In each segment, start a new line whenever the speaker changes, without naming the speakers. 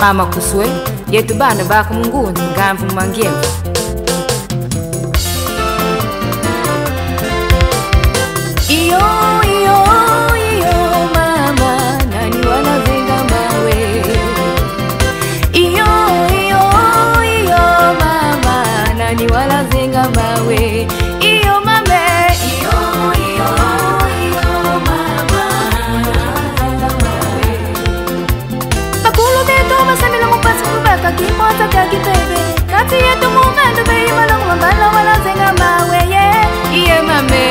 Mama kuswe yetu bana baka mungunzi ngamvu mangemvu. Iyo iyo iyo mama nani wanazenga mawe. Iyo iyo iyo mama nani wanazenga mawe. Iyo mame iyo iyo iyo mama bakulu beto masamila mupasi kubaka kipota kaki bebe kati yetu mumendo bei malongo mambala wanazenga mawe ye iye mame.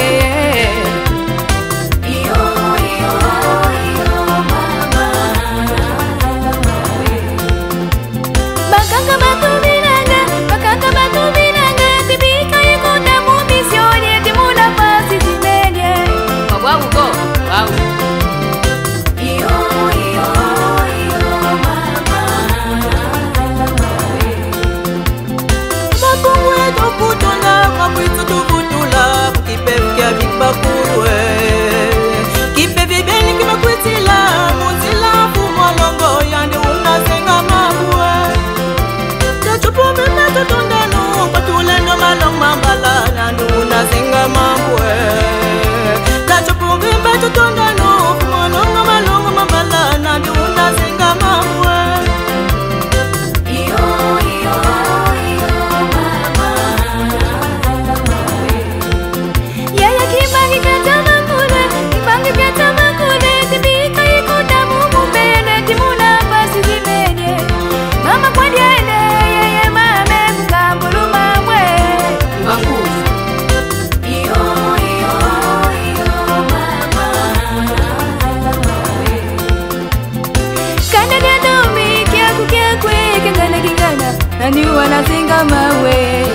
Nani wanazinga mawe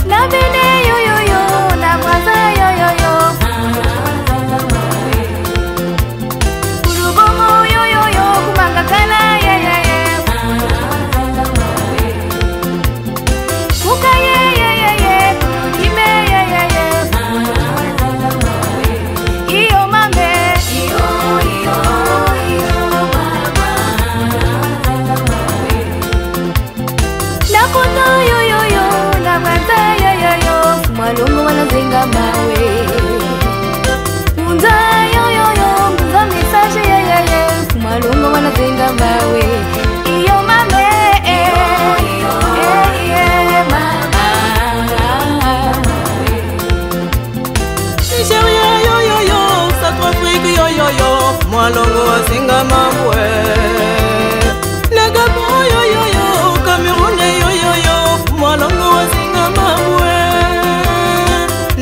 na bene yo yo yo na mwaza yo yo yo kurubomo yo yo yo kumanga kala ye ye ye kuka ye ye ye ye kurime ye ye ye iyo mame iyo iyo iyo nakoto yo yo yo na mwaza yo yo yo malongo wanazenga mawe unza yo yo yo unza message ye ye ye malongo wanazenga mawe iyo mame mama
Nigeria yo yo yo South Africa yo yo yo malongo wazenga mawe Nagabo yo yo yo Cameroon yo yo yo malongo wazenga mawe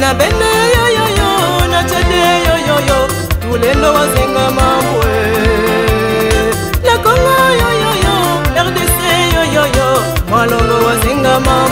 na bene yo yo yo na chade yo yo yo tulendo wazenga mawe na Congo yo yo yo RDC yo yo yo malongo wazenga mawe